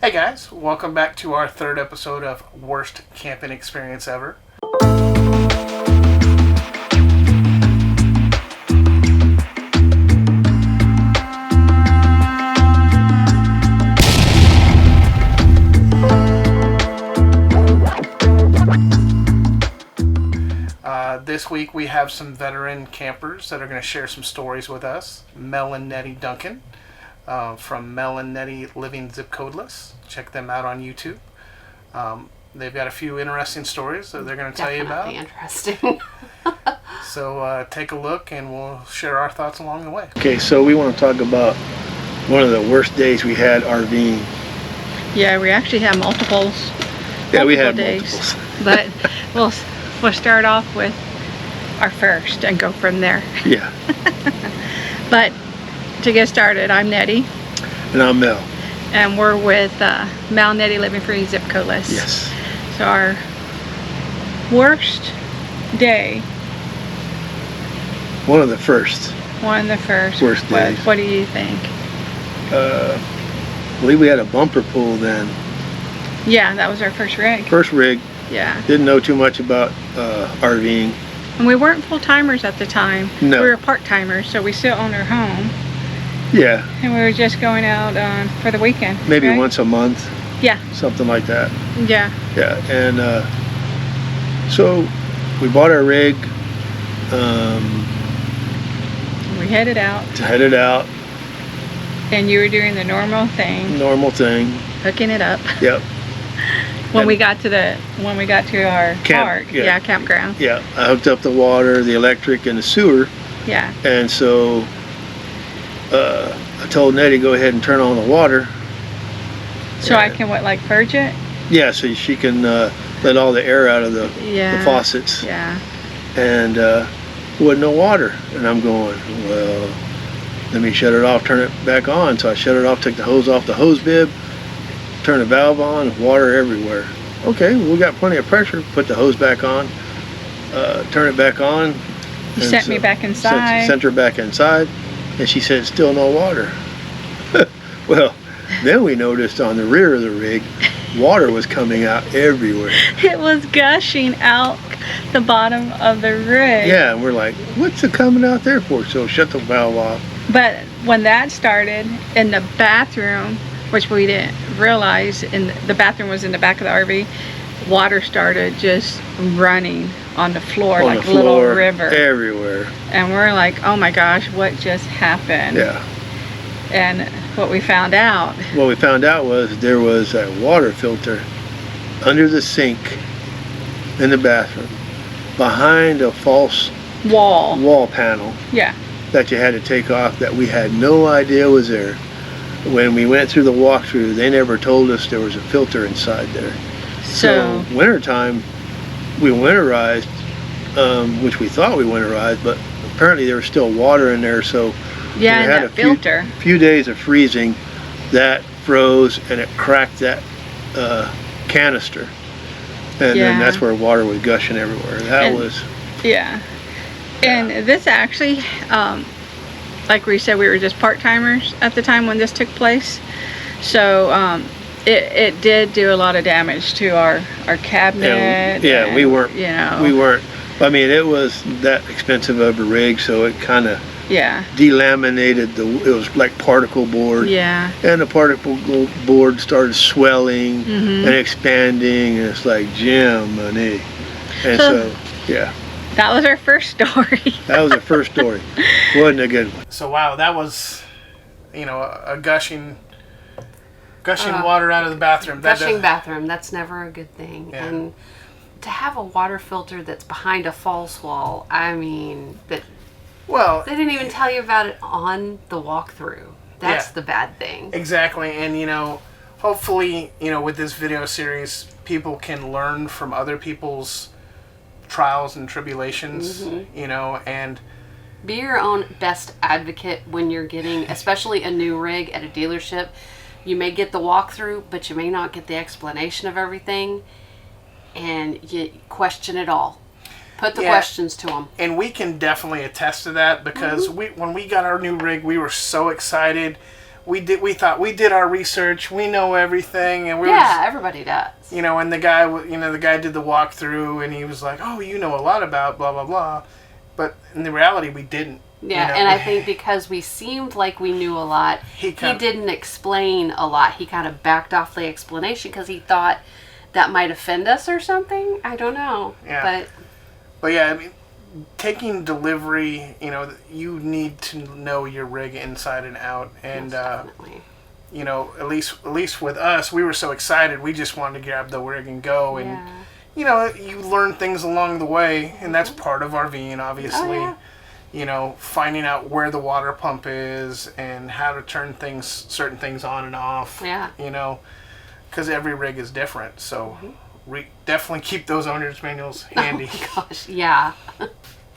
Hey guys, welcome back to our third episode of Worst Camping Experience Ever. This week we have some veteran campers that are going to share some stories with us. Mel and Nette Duncan from Mel and Nette Living Zip Codeless. Check them out on YouTube. They've got a few interesting stories that they're going to tell you about. Interesting. So take a look and we'll share our thoughts along the way. Okay, so we want to talk about one of the worst days we had RVing. Yeah, we actually had multiples. Yeah, we had days. multiples. But we'll start off with our first and go from there. Yeah. But to get started, I'm Nettie. And I'm Mel. And we're with Mel and Nette Living Free Zip Codeless. Yes. So our worst day. One of the first. Worst days. What do you think? I believe we had a bumper pool then. Yeah, that was our first rig. First rig. Yeah. Didn't know too much about RVing. And we weren't full-timers at the time. No. We were part-timers, so we still owned our home. Yeah. And we were just going out for the weekend. Maybe right? once a month. Yeah. Something like that. Yeah. Yeah. And so we bought our rig. We headed out. And you were doing the normal thing. Hooking it up. Yep. When we got to our park, campground. Yeah, I hooked up the water, the electric, and the sewer. Yeah. And so I told Nettie go ahead and turn on the water. So I can purge it? Yeah, so she can let all the air out of the faucets. Yeah. And wasn't no water. And I'm going, well, let me shut it off, turn it back on. So I shut it off, took the hose off the hose bib, turn the valve on, water everywhere. Okay, we got plenty of pressure, put the hose back on, turn it back on. You sent me back inside. Sent her back inside, and she said still no water. Well, then we noticed on the rear of the rig, water was coming out everywhere. It was gushing out the bottom of the rig. Yeah, and we're like, what's it coming out there for? So shut the valve off. But when that started, in the bathroom, which we didn't realize, the bathroom was in the back of the RV, water started just running on the floor like a little river. Everywhere. And we're like, oh my gosh, what just happened? Yeah. And what we found out was there was a water filter under the sink in the bathroom behind a false wall panel. Yeah. That you had to take off that we had no idea was there. When we went through the walkthrough, they never told us there was a filter inside there. So wintertime, we winterized, which we thought we winterized, but apparently there was still water in there. So yeah, we had a few days of freezing, that froze and it cracked that canister, and then that's where water was gushing everywhere. Yeah. And this actually, like we said, we were just part-timers at the time when this took place. So it did do a lot of damage to our cabinet. Yeah, we weren't. We weren't. I mean, it was that expensive of a rig, so it kind of delaminated it was like particle board. Yeah. And the particle board started swelling and expanding, and it's like Jiminy. And so yeah. That was our first story. That was our first story. Wasn't a good one. So wow, that was, a gushing water out of the bathroom. Bathroom, that's never a good thing. Yeah. And to have a water filter that's behind a false wall, I mean, they didn't even tell you about it on the walkthrough. That's the bad thing. Exactly. And, hopefully, with this video series, people can learn from other people's trials and tribulations, and be your own best advocate when you're getting, especially a new rig at a dealership. You may get the walkthrough, but you may not get the explanation of everything, and you question it all. Put the questions to them. And we can definitely attest to that because when we got our new rig, we were so excited. we thought we did our research, we know everything, and everybody does. And the guy did the walkthrough, and he was like, oh, you know a lot about blah blah blah, but in the reality we didn't. Yeah, and I think because we seemed like we knew a lot, he didn't explain a lot. He kind of backed off the explanation because he thought that might offend us or something. I don't know. Yeah. But yeah, I mean, taking delivery, you need to know your rig inside and out, and definitely. At least with us, we were so excited, we just wanted to grab the rig and go, and you learn things along the way, and that's part of RVing, obviously. Oh, yeah. Finding out where the water pump is and how to turn certain things on and off. Yeah. Because every rig is different, so definitely keep those owner's manuals handy. Oh my gosh, yeah.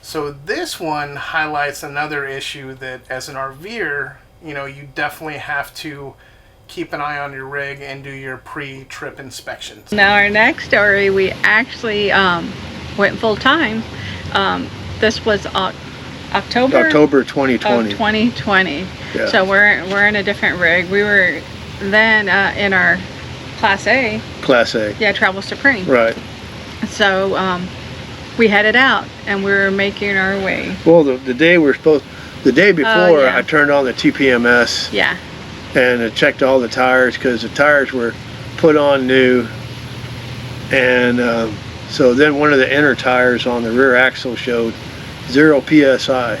So this one highlights another issue that as an RVer, you definitely have to keep an eye on your rig and do your pre-trip inspections. Now our next story, we actually went full time. This was October 2020. Of 2020. Yeah. So we're in a different rig. We were then in our Class A. Class A. Yeah, Travel Supreme. Right. So we headed out and we were making our way. Well, the day before, I turned on the TPMS. Yeah. And I checked all the tires because the tires were put on new. And so then one of the inner tires on the rear axle showed 0 PSI.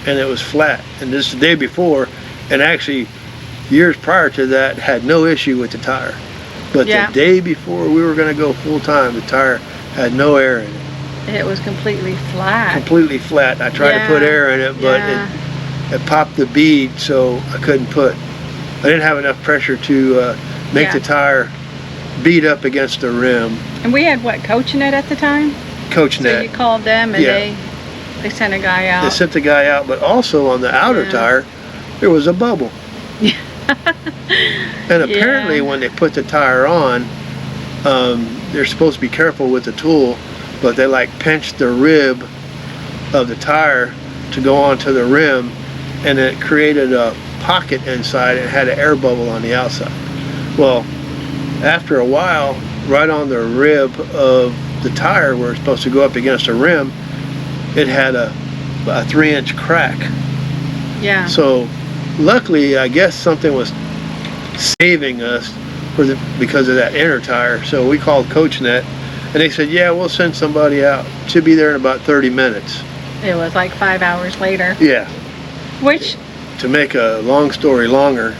And it was flat. And this the day before, and actually years prior to that, had no issue with the tire. But the day before we were going to go full time, the tire had no air in it. It was completely flat. Completely flat. I tried to put air in it, but it popped the bead, so I couldn't I didn't have enough pressure to make the tire beat up against the rim. And we had Coach Nette at the time? Coach Nette. So you called them and they sent a guy out. They sent the guy out, but also on the outer tire, there was a bubble. And apparently when they put the tire on, they're supposed to be careful with the tool, but they pinched the rib of the tire to go onto the rim, and it created a pocket inside. It had an air bubble on the outside. Well, after a while, right on the rib of the tire where it's supposed to go up against the rim, it had a 3-inch crack. Yeah. So luckily, I guess something was saving us because of that inner tire. So we called Coach Nette, and they said, yeah, we'll send somebody out. Should be there in about 30 minutes. It was 5 hours later. Yeah. Which, to make a long story longer.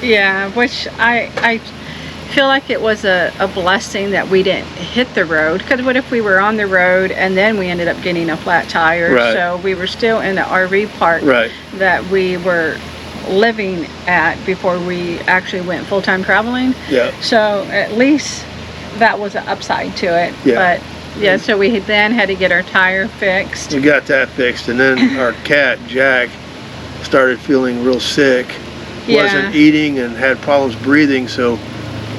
Yeah, which I feel like it was a blessing that we didn't hit the road. Because what if we were on the road and then we ended up getting a flat tire? Right. So we were still in the RV park that we were living at before we actually went full-time traveling. Yeah. So at least that was an upside to it. Yeah. But so we then had to get our tire fixed. We got that fixed, and then our cat Jack started feeling real sick. Wasn't eating and had problems breathing. So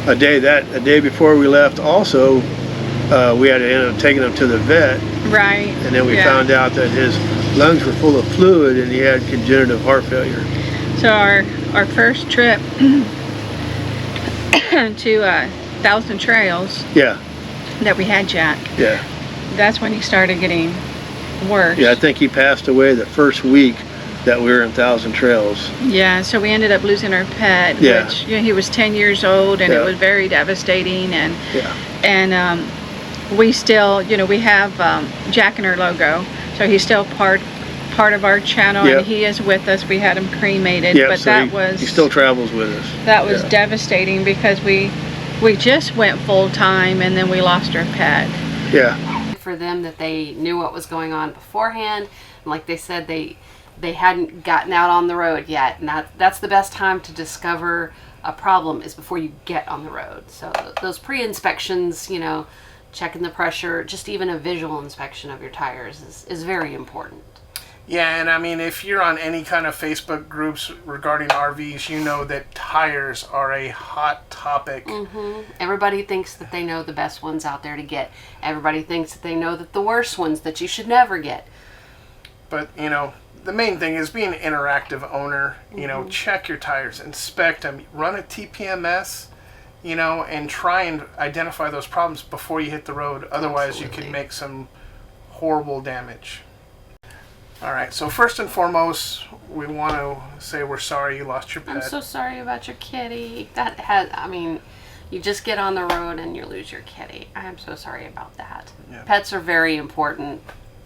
a day before we left, also we had to end up taking him to the vet. Right. And then we found out that his lungs were full of fluid and he had congenital heart failure. So our first trip to 1,000 Trails. Yeah. That we had Jack. Yeah. That's when he started getting worse. Yeah, I think he passed away the first week that we were in 1,000 Trails. Yeah, so we ended up losing our pet, which he was 10 years old, and it was very devastating. And we still, we have Jack in our logo, so he's still part of our channel, and he is with us. We had him cremated, but so he he still travels with us. That was devastating because we just went full time, and then we lost our pet. Yeah. For them that they knew what was going on beforehand, and like they said, they hadn't gotten out on the road yet, and that's the best time to discover a problem is before you get on the road. So those pre-inspections, checking the pressure, just even a visual inspection of your tires is very important. Yeah, and I mean, if you're on any kind of Facebook groups regarding RVs, you know that tires are a hot topic. Mm-hmm. Everybody thinks that they know the best ones out there to get. Everybody thinks that they know that the worst ones that you should never get. But, the main thing is being an interactive owner. You know, check your tires, inspect them, run a TPMS, you know, and try and identify those problems before you hit the road. Otherwise, you could make some horrible damage. All right, so first and foremost, we want to say we're sorry you lost your pet. I'm so sorry about your kitty. I mean, you just get on the road and you lose your kitty. I'm so sorry about that. Yeah. Pets are very important,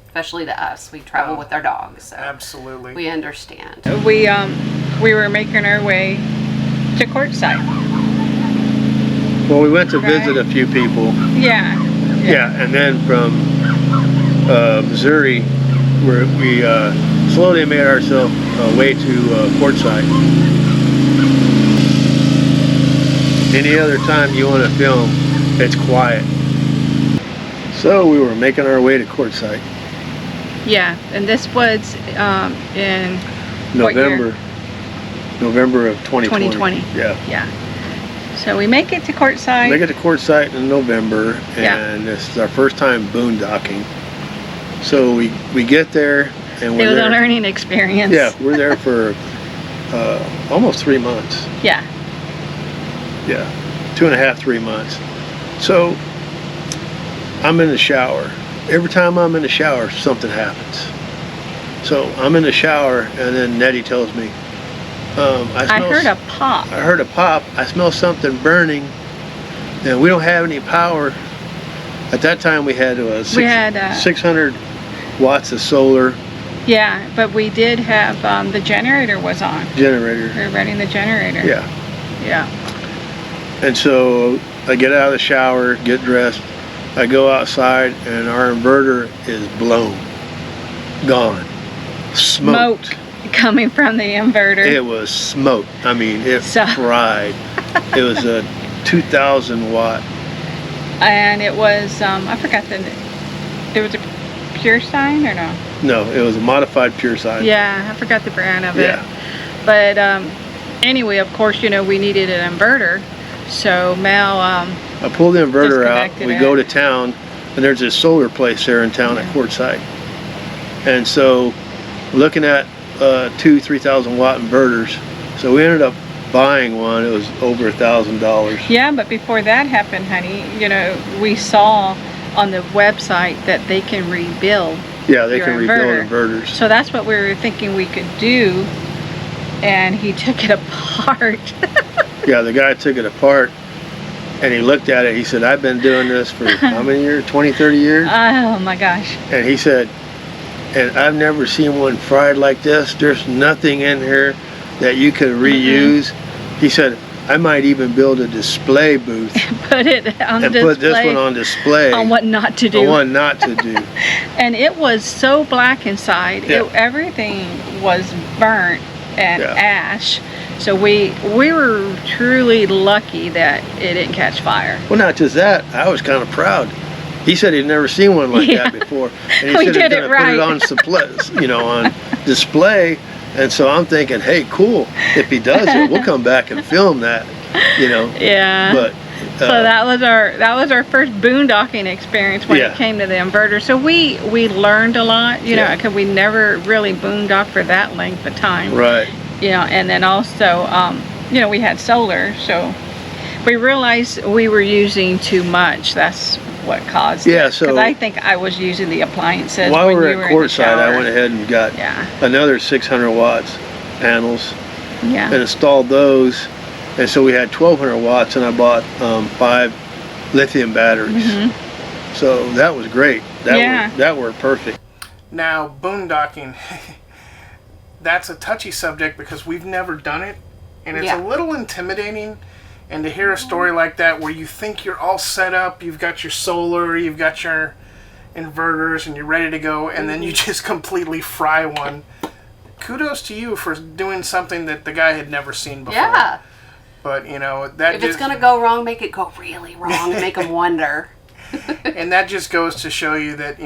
especially to us. We travel with our dogs, so absolutely. we understand. We were making our way to Quartzsite. Well, we went to visit a few people. Yeah. Yeah, and then from Missouri, where we slowly made ourselves way to Quartzsite. Any other time you want to film, it's quiet. So we were making our way to Quartzsite. Yeah, and this was in what year? November of 2020. 2020. Yeah. Yeah. So we make it to Quartzsite. We get to Quartzsite in November, and this is our first time boondocking. So we get there, and it was a learning experience. Yeah, we're there for almost 3 months. Yeah. Yeah, 2.5, 3 months. So I'm in the shower. Every time I'm in the shower, something happens. So I'm in the shower, and then Nettie tells me, I heard a pop. I heard a pop. I smell something burning, and we don't have any power. At that time, we had 600 watts of solar. Yeah, but we did have the generator was on. Generator. We were running the generator. Yeah. Yeah. And so I get out of the shower, get dressed. I go outside, and our inverter is blown, gone, smoked. Smoke coming from the inverter. It was smoke. I mean, it fried. It was a 2,000 watt. And it was, I forgot it was a Pure Sign or no? No, it was a modified Pure Sign. Yeah, I forgot the brand of it. Yeah. But anyway, of course, you know, we needed an inverter. So Mel, I pulled the inverter out. We it. go to town, and there's this solar place there in town at Quartzsite. And so, looking at 2,000-3,000 watt inverters, so we ended up buying one. It was over $1,000. Yeah, but before that happened, honey, you know, we saw on the website that they can rebuild. Yeah, they can rebuild inverters. So that's what we were thinking we could do, and he took it apart. Yeah, the guy took it apart, and he looked at it. He said, I've been doing this for how many years? 20, 30 years? Oh my gosh. And he said, and I've never seen one fried like this. There's nothing in here that you could reuse. He said, I might even build a display booth. Put it on and display. Put this one on display. On what not to do. On what not to do. And it was so black inside. Yeah. Everything was burnt and ash. So we were truly lucky that it didn't catch fire. Well, not just that. I was kind of proud. He said he'd never seen one like that before. And he We said did he's it going to put it on, on display. And so I'm thinking, hey, cool. If he does it, we'll come back and film that, Yeah. But so that was our first boondocking experience when it came to the inverter. So we learned a lot, you know, because we never really boondocked for that length of time. Right. And then also, we had solar, so we realized we were using too much. That's what caused it. So because I think I was using the appliances while when we were you were at in the Quartzsite, shower. I went ahead and got another 600 watts panels and installed those. And so we had 1,200 watts, and I bought 5 lithium batteries. So that was great. That worked perfect. Now, boondocking, that's a touchy subject because we've never done it, and it's a little intimidating. And to hear a story like that where you think you're all set up, you've got your solar, you've got your inverters, and you're ready to go, and then you just completely fry one. Kudos to you for doing something that the guy had never seen before. Yeah. But, that if it's going to go wrong, make it go really wrong and make them wonder. And that just goes to show you that,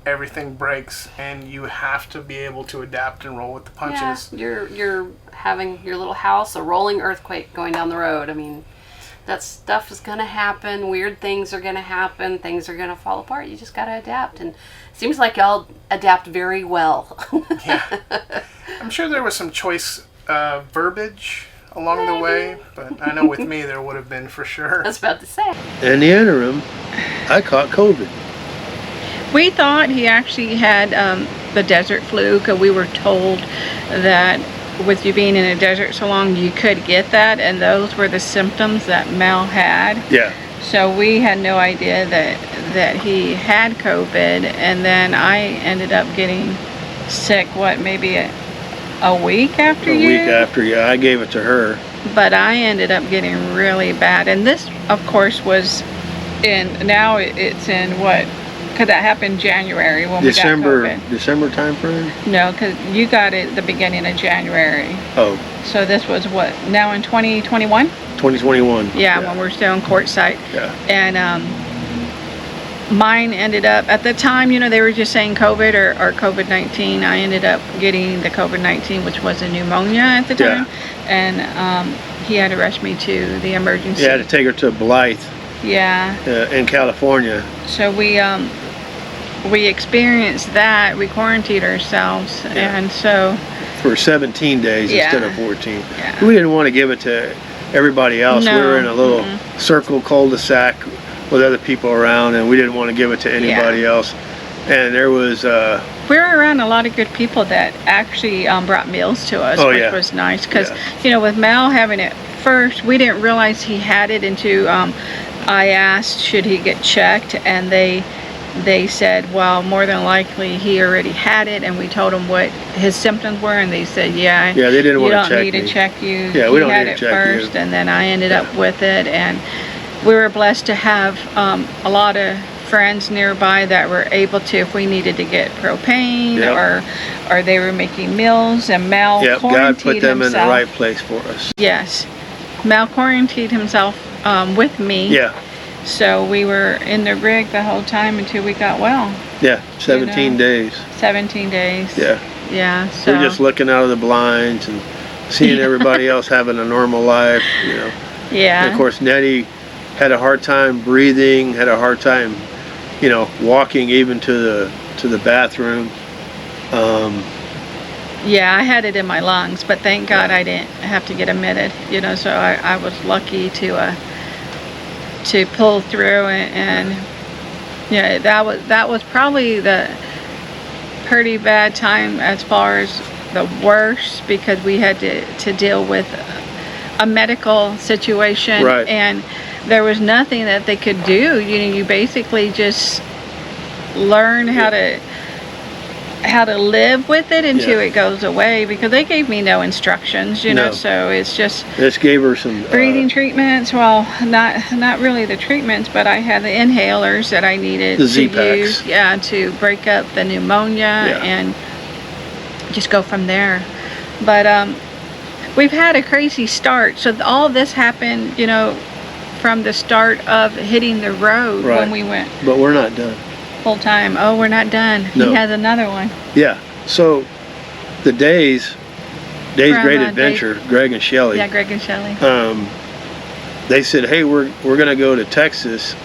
everything breaks, and you have to be able to adapt and roll with the punches. Yeah, you're having your little house, a rolling earthquake going down the road. I mean, that stuff is going to happen. Weird things are going to happen. Things are going to fall apart. You just got to adapt. And it seems like y'all adapt very well. Yeah. I'm sure there was some choice verbiage along the way, but I know with me there would have been for sure. I was about to say. In the interim, I caught COVID. We thought he actually had the desert flu, because we were told that with you being in a desert so long, you could get that, and those were the symptoms that Mel had. Yeah. So we had no idea that he had COVID, and then I ended up getting sick, maybe a week after you? A week after, yeah. I gave it to her. But I ended up getting really bad, and this, of course, was now it's in what? Because that happened January when we got COVID. December time frame? No, because you got it the beginning of January. Oh. So this was what, now in 2021? 2021. Yeah, when we're still in Quartzsite. Yeah. And mine ended up, at the time, they were just saying COVID or COVID-19. I ended up getting the COVID-19, which was a pneumonia at the time. Yeah. And he had to rush me to the emergency. Yeah, I had to take her to Blythe. Yeah. In California. So we experienced that. We quarantined ourselves, and so for 17 days instead of 14. Yeah. We didn't want to give it to everybody else. No. We were in a little circle cul-de-sac with other people around, and we didn't want to give it to anybody else. And there was we were around a lot of good people that actually brought meals to us, which was nice, because with Mel having it first, we didn't realize he had it until I asked should he get checked, and they said, well, more than likely he already had it, and we told him what his symptoms were, and they said, yeah, they didn't want to check you don't need to check you. Yeah, we don't need to check you. He had it first, and then I ended up with it, and we were blessed to have a lot of friends nearby that were able to, if we needed to get propane or they were making meals, and Mel quarantined God put them himself. in the right place for us. Yes. Mel quarantined himself with me. Yeah. So we were in the rig the whole time until we got well. Yeah, 17 days. 17 days. Yeah. Yeah, so. We're just looking out of the blinds and seeing everybody else having a normal life, Yeah. And of course, Nettie had a hard time breathing, had a hard time, walking even to the bathroom. Yeah, I had it in my lungs, but thank God I didn't have to get admitted, so I was lucky to pull through, and that was probably the pretty bad time as far as the worst, because we had to deal with a medical situation, and there was nothing that they could do. You basically just learn how to live with it until it goes away, because they gave me no instructions, so it's just gave her some breathing treatments. Well, not really the treatments, but I had the inhalers that I needed the to Z-Packs. use, to break up the pneumonia and just go from there. But we've had a crazy start. So all this happened, from the start of hitting the road when we went. But we're not done. Full time. Oh, we're not done. No. He has another one. Yeah. So the Days Great Adventure, Greg and Shelley. Yeah, Greg and Shelley. They said, hey, we're gonna go to Texas.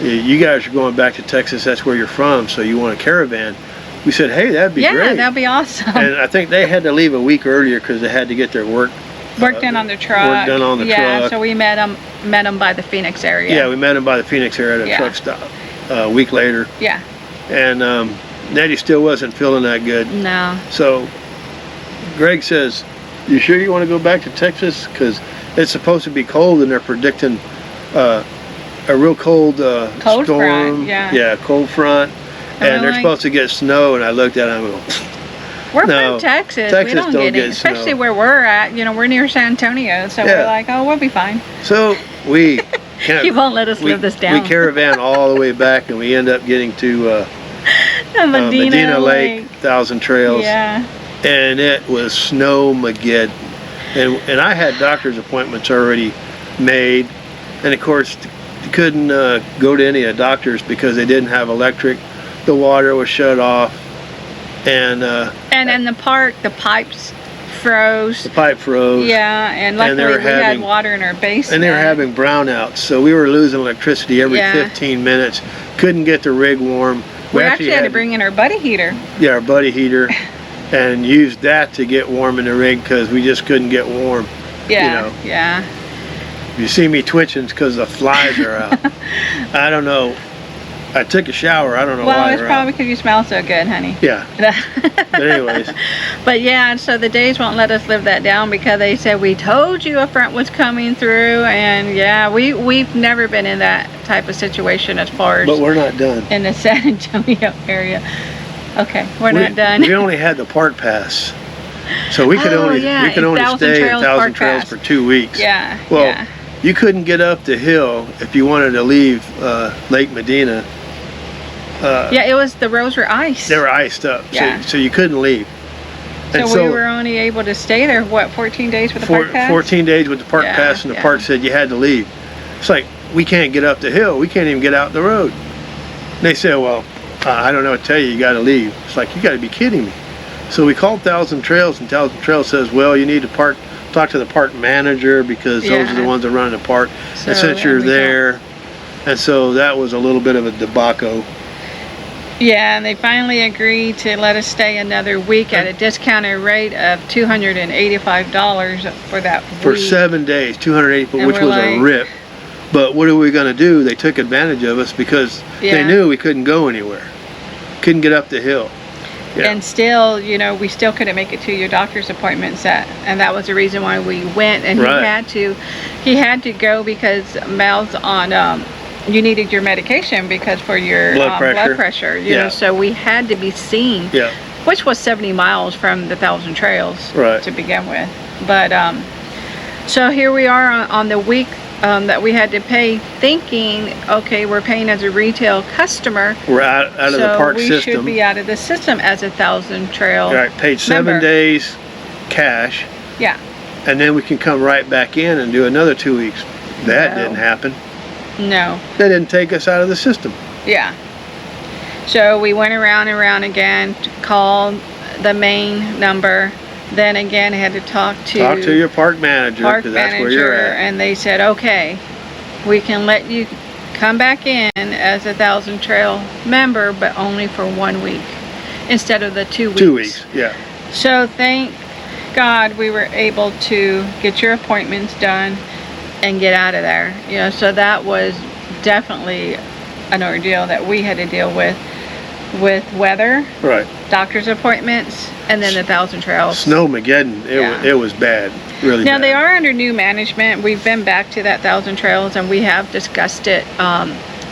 You guys are going back to Texas. That's where you're from. So you want a caravan? We said, hey, that'd be great. Yeah, that'd be awesome. And I think they had to leave a week earlier because they had to get their work done on the truck. Work done on the truck. Yeah, so we met them by the Phoenix area. Yeah, we met them by the Phoenix area at a truck stop a week later. Yeah. And Nettie still wasn't feeling that good. No. So Greg says, you sure you want to go back to Texas? Because it's supposed to be cold, and they're predicting a real cold cold storm. Front, yeah, cold front. And they're supposed to get snow, and I looked at them and I go, we're from Texas. We don't get it. snow. Especially where we're at. We're near San Antonio, so we're like, oh, we'll be fine. So we you won't let us live this down. We caravan all the way back, and we end up getting to Medina Lake, Thousand Trails. Yeah. And it was Snowmageddon. And I had doctor's appointments already made, and of course couldn't go to any of the doctors because they didn't have electric. The water was shut off, and in the park, the pipes froze. The pipe froze. Yeah, and luckily we had water in our basement. And they were having brownouts, so we were losing electricity every 15 minutes. Couldn't get the rig warm. We actually had to bring in our buddy heater. Yeah, our buddy heater, and used that to get warm in the rig because we just couldn't get warm. Yeah, you know. yeah. You see me twitching because the flies are out. I don't know. I took a shower. I don't know why. Well, it's probably because you smell so good, honey. Yeah. But anyways. But yeah, so the days won't let us live that down because they said we told you a front was coming through, and yeah, we've never been in that type of situation as far as. But we're not done. In the San Antonio area. Okay, we're not done. We only had the park pass, so we could only stay at Thousand Trails for 2 weeks. Yeah. Well, yeah. You couldn't get up the hill if you wanted to leave Lake Medina. Yeah, it was, the roads were iced. They were iced up, yeah. so you couldn't leave. So we were only able to stay there, what, 14 days with the park pass? 14 days with the park pass, and the park said you had to leave. It's like, we can't get up the hill, we can't even get out the road. And they said, well, I don't know what to tell you, you got to leave. It's like, you got to be kidding me. So we called Thousand Trails, and Thousand Trails says, well, you need to talk to the park manager because those are the ones that run the park. So, and since you're there, and so that was a little bit of a debacle. Yeah, and they finally agreed to let us stay another week at a discounted rate of $285 for that week. For 7 days, $280, which was a rip. But what are we going to do? They took advantage of us because they knew we couldn't go anywhere. Couldn't get up the hill. Yeah. And still, you know, we still couldn't make it to your doctor's appointments, and that was the reason why we went. And he had to go because Mel's on. You needed your medication because for your blood pressure. You know, so we had to be seen. Yeah. Which was 70 miles from the Thousand Trails to begin with. But so here we are on the week that we had to pay, thinking, okay, we're paying as a retail customer. We're out of the park system. So we should be out of the system as a Thousand Trail Right, paid 7 days cash. Yeah. And then we can come right back in and do another 2 weeks. That didn't happen. No. They didn't take us out of the system. Yeah. So we went around and around again, called the main number. Then again, had to talk to your park manager, because that's where you're at. And they said, okay, we can let you come back in as a Thousand Trail member, but only for 1 week instead of the 2 weeks. 2 weeks, yeah. So thank God we were able to get your appointments done and get out of there. You know, so that was definitely an ordeal that we had to deal with weather, doctor's appointments, and then the Thousand Trails. Snowmageddon, it was bad, really now bad. They are under new management. We've been back to that Thousand Trails, and we have discussed it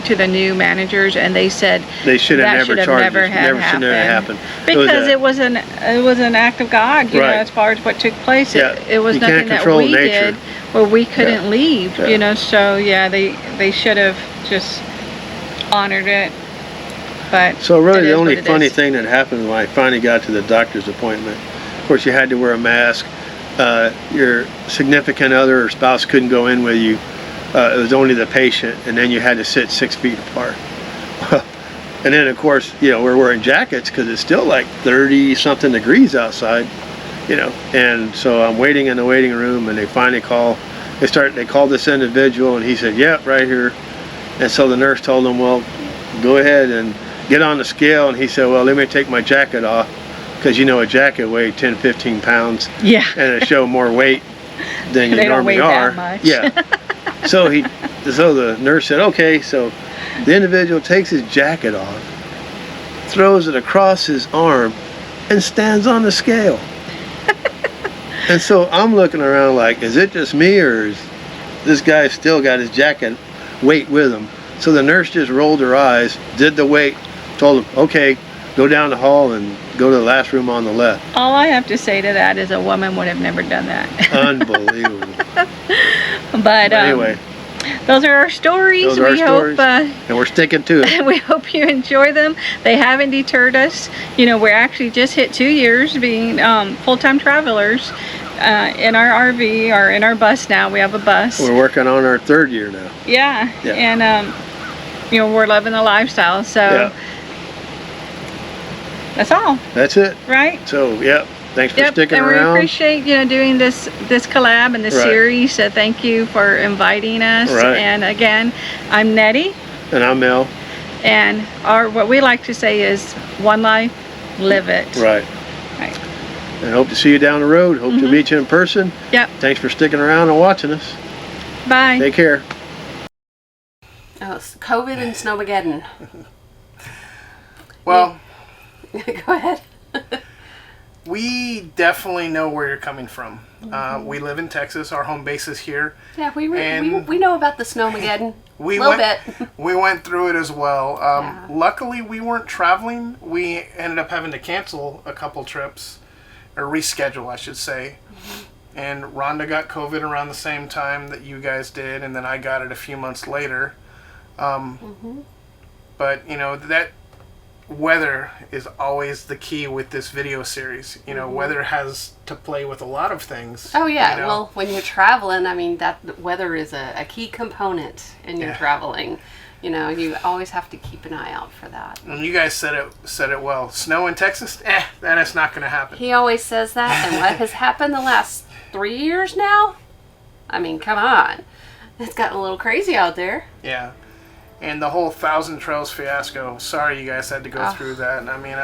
to the new managers, and they said they should have never happened. Because it was an act of God, you know, as far as what took place. It was nothing that we did where we couldn't leave, you know. So yeah, they should have just honored it. But so really the only funny thing that happened when I finally got to the doctor's appointment, of course you had to wear a mask. Your significant other or spouse couldn't go in with you. It was only the patient, and then you had to sit 6 feet apart. And then of course, you know, we're wearing jackets because it's still like 30-something degrees outside, you know. And so I'm waiting in the waiting room, and they finally call. They called this individual, and he said, "Yep, right here." And so the nurse told him, "Well, go ahead and get on the scale." And he said, "Well, let me take my jacket off, because you know a jacket weighed 10-15 pounds, and it showed more weight than you normally are." That much. Yeah. So the nurse said, "Okay." So the individual takes his jacket off, throws it across his arm, and stands on the scale. And so I'm looking around like, is it just me, or is this guy still got his jacket weight with him? So the nurse just rolled her eyes, did the weight, told him, "Okay, go down the hall and go to the last room on the left." All I have to say to that is a woman would have never done that. Unbelievable. But anyway, those are our stories. We hope, and we're sticking to it. We hope you enjoy them. They haven't deterred us. You know, we're actually just hit 2 years being full-time travelers in our RV or in our bus now. We have a bus. We're working on our 3rd year now. Yeah. And you know, we're loving the lifestyle. So that's all. That's it. Right? So, yep. Thanks for sticking and around. we appreciate doing this collab and this Right. series. So thank you for inviting us. Right. And again, I'm Nettie, And I'm Mel. and what we like to say is one life, live it. Right. Right. And hope to see you down the road. Hope to meet you in person. Yep. Thanks for sticking around and watching us. Bye. Take care. Oh, it's COVID and Snowmageddon. Well, Go ahead. we definitely know where you're coming from. We live in Texas. Our home base is here. Yeah, we And- know about the Snowmageddon. We a little went, bit. We went through it as well. Yeah. Luckily, we weren't traveling. We ended up having to cancel a couple trips, or reschedule, I should say. And Rhonda got COVID around the same time that you guys did, and then I got it a few months later. But that weather is always the key with this video series. Weather has to play with a lot of things. Oh yeah, well, when you're traveling, I mean, that weather is a key component in your traveling. You always have to keep an eye out for that. And you guys said it well. Snow in Texas? That is not going to happen. He always says that, and what has happened the last 3 years now? I mean, come on. It's gotten a little crazy out there. Yeah. And the whole 1,000 Trails fiasco. Sorry you guys had to go through that. And I mean,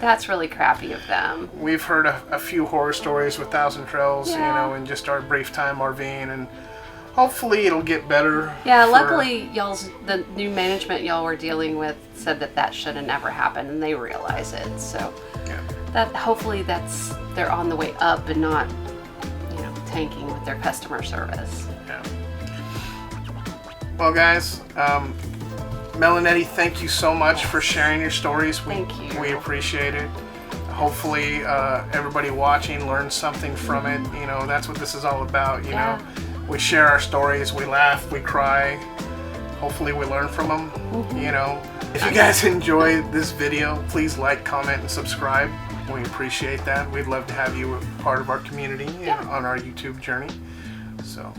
That's really crappy of them. we've heard a few horror stories with 1,000 Trails, Yeah. in just our brief time RVing. And hopefully it'll get better. Yeah, for- luckily the new management y'all were dealing with said that should have never happened, and they realize it. So Yeah. hopefully they're on the way up and not, tanking with their customer service. Yeah. Well, guys, Mel and Nette, thank you so much for sharing your stories. Thank you. We appreciate it. Hopefully, everybody watching learns something from it. That's what this is all about. Yeah. We share our stories, we laugh, we cry. Hopefully, we learn from them. If you guys enjoyed this video, please like, comment, and subscribe. We appreciate that. We'd love to have you a part of our community and on our YouTube journey. So,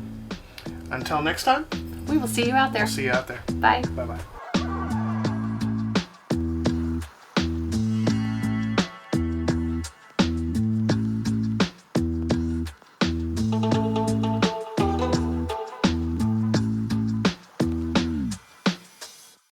until next time, We will see you out there. we'll see you out there. Bye. Bye-bye.